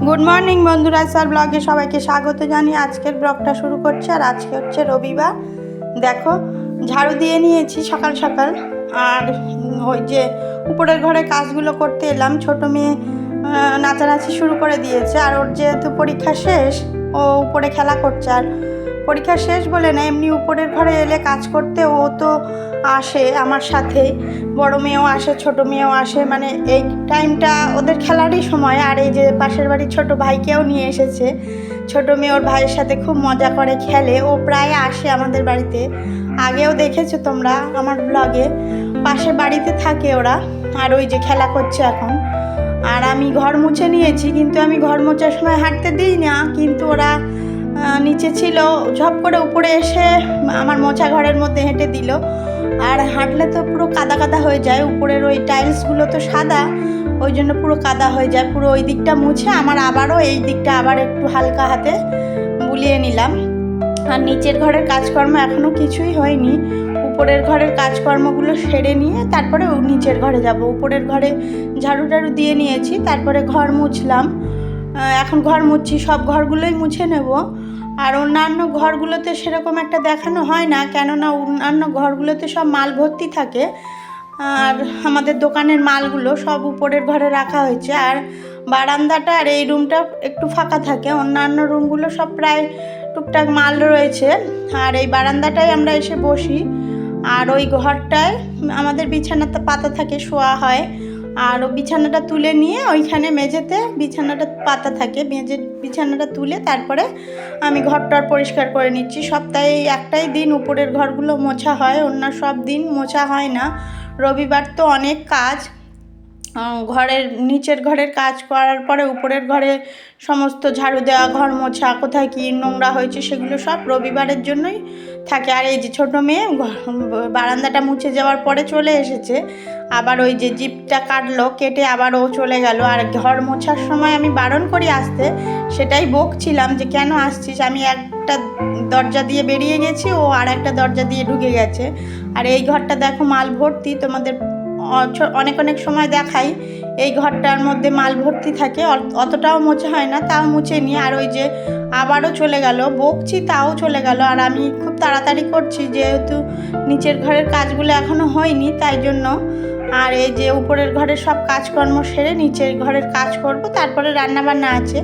Good morning বন্ধুরা, sir ব্লগে সবাইকে স্বাগত জানিয়ে আজকের ব্লগটা শুরু করছে। আর আজকে হচ্ছে রবিবার। দেখো, ঝাড়ু দিয়ে নিয়েছি সকাল সকাল। আর ওই যে উপরের ঘরে কাজগুলো করতে এলাম। ছোট মেয়ে নাচানাচি শুরু করে দিয়েছে। আর ওর যেহেতু পরীক্ষা শেষ, ও উপরে খেলা করছে। আর পরীক্ষা শেষ বলে না, এমনি উপরের ঘরে এলে কাজ করতে ও তো আসে আমার সাথে। বড় মেয়েও আসে, ছোট মেয়েও আসে, মানে এই টাইমটা ওদের খেলারই সময়। আর এই যে পাশের বাড়ির ছোট ভাইকেও নিয়ে এসেছে। ছোট মেয়ে ওর ভাইয়ের সাথে খুব মজা করে খেলে। ও প্রায় আসে আমাদের বাড়িতে, আগেও দেখেছো তোমরা আমার ব্লগে। পাশের বাড়িতে থাকে ওরা। আর ওই যে খেলা করছে এখন। আর আমি ঘর মুছে নিয়েছি, কিন্তু আমি ঘর মোছার সময় হাঁটতে দিই না, কিন্তু ওরা নিচে ছিল, ঝপ করে উপরে এসে আমার মোছা ঘরের মধ্যে হেঁটে দিল। আর হাঁটলে তো পুরো কাদা কাদা হয়ে যায়। উপরের ওই টাইলসগুলো তো সাদা, ওই জন্য পুরো কাদা হয়ে যায়। পুরো ওই দিকটা মুছে আমার আবারও এই দিকটা আবার একটু হালকা হাতে বুলিয়ে নিলাম। আর নিচের ঘরের কাজকর্ম এখনও কিছুই হয়নি। উপরের ঘরের কাজকর্মগুলো সেরে নিয়ে তারপরে নিচের ঘরে যাব। উপরের ঘরে ঝাড়ু টাড়ু দিয়ে নিয়েছি, তারপরে ঘর মুছলাম। এখন ঘর মুছছি, সব ঘরগুলোই মুছে নেব। আর অন্যান্য ঘরগুলোতে সেরকম একটা দেখানো হয় না, কেননা অন্যান্য ঘরগুলোতে সব মাল ভর্তি থাকে। আর আমাদের দোকানের মালগুলো সব উপরের ঘরে রাখা হয়েছে। আর বারান্দাটা আর এই রুমটা একটু ফাঁকা থাকে, অন্যান্য রুমগুলো সব প্রায় টুকটাক মাল রয়েছে। আর এই বারান্দাটায় আমরা এসে বসি। আর ওই ঘরটায় আমাদের বিছানাটা পাতা থাকে, শোয়া হয়। আর ও বিছানাটা তুলে নিয়ে ওইখানে মেঝেতে বিছানাটা পাতা থাকে, বিছানাটা তুলে তারপরে আমি ঘরটার পরিষ্কার করে নিচ্ছি। সপ্তাহে একটাই দিন উপরের ঘরগুলো মোছা হয়, অন্য সব দিন মোছা হয় না। রবিবার তো অনেক কাজ, ঘরের নিচের ঘরের কাজ করার পরে উপরের ঘরে সমস্ত ঝাড়ু দেওয়া, ঘর মোছা, কোথায় কী নোংরা হয়েছে সেগুলো সব রবিবারের জন্যই থাকে। আর এই যে ছোটো মেয়ে বারান্দাটা মুছে যাওয়ার পরে চলে এসেছে। আবার ওই যে জিপটা কাটলো, কেটে আবার ও চলে গেল। আর ঘর মোছার সময় আমি বারণ করি আসতে, সেটাই বকছিলাম যে কেন আসছিস। আমি একটা দরজা দিয়ে বেরিয়ে গেছি, ও আর একটা দরজা দিয়ে ঢুকে গেছে। আর এই ঘরটা দেখো মাল ভর্তি, তোমাদের অনেক অনেক সময় দেখাই। এই ঘরটার মধ্যে মাল ভর্তি থাকে, অতটাও মোছা হয় না, তাও মুছে নিই। আর ওই যে আবারও চলে গেল, বকছি তাও চলে গেল। আর আমি খুব তাড়াতাড়ি করছি, যেহেতু নিচের ঘরের কাজগুলো এখনও হয়নি, তাই জন্য। আর এই যে উপরের ঘরের সব কাজকর্ম সেরে নিচের ঘরের কাজ করব, তারপরে রান্নাবান্না আছে।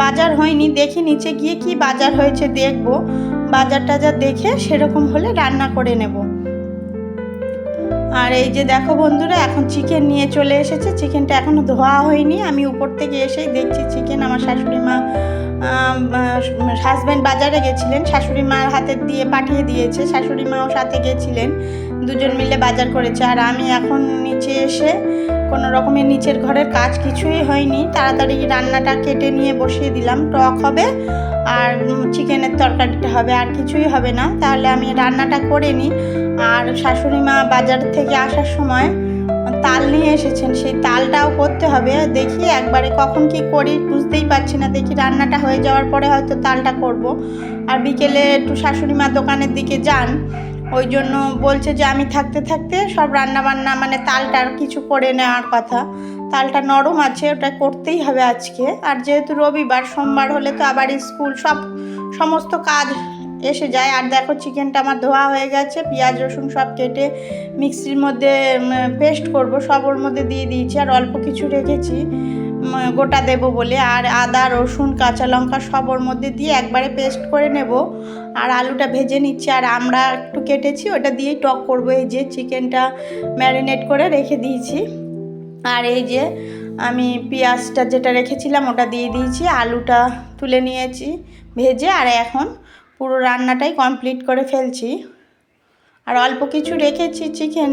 বাজার হয়নি, দেখি নিচে গিয়ে কি বাজার হয়েছে দেখব। বাজার টাজার দেখে সেরকম হলে রান্না করে নেব। আর এই যে দেখো বন্ধুরা, এখন চিকেন নিয়ে চলে এসেছে। চিকেনটা এখনও ধোয়া হয়নি। আমি উপর থেকে এসেই দেখছি চিকেন। আমার শাশুড়ি মা, হাজব্যান্ড বাজারে গেছিলেন, শাশুড়ি মার হাতে দিয়ে পাঠিয়ে দিয়েছে। শাশুড়ি মাও সাথে গেছিলেন, দুজন মিলে বাজার করেছে। আর আমি এখন নিচে এসে কোনো রকমের নিচের ঘরের কাজ কিছুই হয়নি, তাড়াতাড়ি রান্নাটা কেটে নিয়ে বসিয়ে দিলাম। টক হবে আর চিকেনের তরকারিটা হবে, আর কিছুই হবে না। তাহলে আমি রান্নাটা করে নিই। আর শাশুড়ি মা বাজার থেকে আসার সময় তাল নিয়ে এসেছেন, সেই তালটাও করতে হবে। দেখি একবারে কখন কি করি বুঝতেই পারছি না। দেখি রান্নাটা হয়ে যাওয়ার পরে হয়তো তালটা করব। আর বিকেলে একটু শাশুড়ি মা দোকানের দিকে যান, ওই জন্য বলছে যে আমি থাকতে থাকতে সব রান্নাবান্না, মানে তালটার কিছু করে নেওয়ার কথা। তালটা নরম আছে, ওটা করতেই হবে আজকে। আর যেহেতু রবিবার, সোমবার হলে তো আবার স্কুল, সমস্ত কাজ এসে যায়। আর দেখো চিকেনটা আমার ধোয়া হয়ে গেছে, পেঁয়াজ রসুন সব কেটে মিক্সির মধ্যে পেস্ট করব, সব ওর মধ্যে দিয়ে দিয়েছি। আর অল্প কিছু রেখেছি গোটা দেব বলে। আর আদা রসুন কাঁচা লঙ্কা সব ওর মধ্যে দিয়ে একবারে পেস্ট করে নেব। আর আলুটা ভেজে নিচ্ছি। আর আমরা একটু কেটেছি, ওটা দিয়েই টক করব। এই যে চিকেনটা ম্যারিনেট করে রেখে দিয়েছি। আর এই যে আমি পেঁয়াজটা যেটা রেখেছিলাম ওটা দিয়ে দিয়েছি, আলুটা তুলে নিয়েছি ভেজে। আর এখন পুরো রান্নাটাই কমপ্লিট করে ফেলছি। আর অল্প কিছু রেখেছি, চিকেন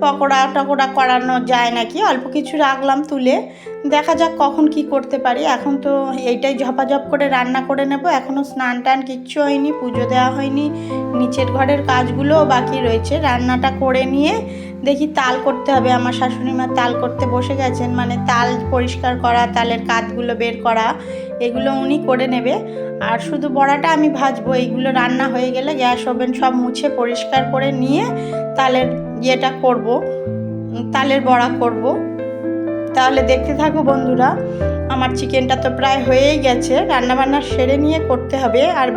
পকোড়া টকোড়া করানো যায় নাকি, অল্প কিছু রাখলাম তুলে। দেখা যাক কখন কি করতে পারি। এখন তো এইটাই ঝপাঝপ করে রান্না করে নেব। এখনও স্নান টান কিচ্ছু হয়নি, পুজো দেওয়া হয়নি, নিচের ঘরের কাজগুলোও বাকি রয়েছে। রান্নাটা করে নিয়ে দেখি তাল করতে হবে। আমার শাশুড়ি মা তাল করতে বসে গেছেন, মানে তাল পরিষ্কার করা, তালের কাঠগুলো বের করা, এগুলো উনি করে নেবে। আর শুধু বড়াটা আমি ভাজবো। এইগুলো রান্না হয়ে গেলে গ্যাস ওভেন সব মুছে পরিষ্কার করে নিয়ে তালের ইয়েটা করব, তালের বড়া করব। তাহলে দেখতে থাকো বন্ধুরা। আমার চিকেনটা তো প্রায় হয়েই গেছে, রান্নাবান্না সেরে নিয়ে করতে হবে। আর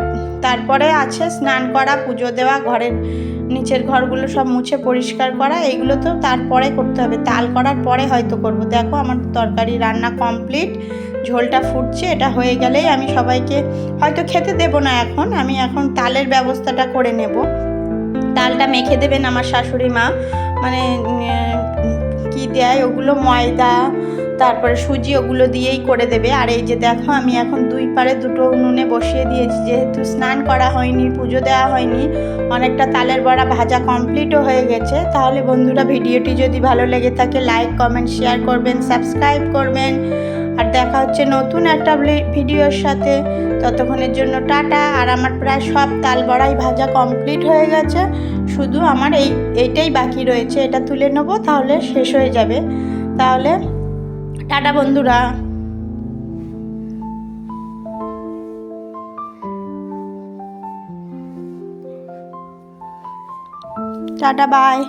তারপরে আছে স্নান করা, পুজো দেওয়া, ঘরের নিচের ঘরগুলো সব মুছে পরিষ্কার করা, এইগুলো তো তারপরে করতে হবে, তাল করার পরে হয়তো করব। দেখো আমার তরকারি রান্না কমপ্লিট, ঝোলটা ফুটছে, এটা হয়ে গেলেই আমি সবাইকে হয়তো খেতে দেব না, আমি এখন তালের ব্যবস্থাটা করে নেব। তালটা মেখে দেবেন আমার শাশুড়ি মা, মানে কি দেয় ওগুলো, ময়দা তারপরে সুজি, ওগুলো দিয়েই করে দেবে। আর এই যে দেখো আমি এখন দুই পারে দুটো উনুনে বসিয়ে দিয়েছি, যেহেতু স্নান করা হয়নি, পুজো দেওয়া হয়নি, অনেকটা তালের বড়া ভাজা কমপ্লিটও হয়ে গেছে। তাহলে বন্ধুরা, ভিডিওটি যদি ভালো লেগে থাকে লাইক কমেন্ট শেয়ার করবেন, সাবস্ক্রাইব করবেন। আর দেখা হচ্ছে নতুন একটা ভিডিওর সাথে, ততক্ষণের জন্য টাটা। আর আমার প্রায় সব তাল বড়াই ভাজা কমপ্লিট হয়ে গেছে, শুধু আমার এইটাই বাকি রয়েছে, এটা তুলে নেব, তাহলে শেষ হয়ে যাবে। তাহলে টাটা বন্ধুরা, টাটা বাই।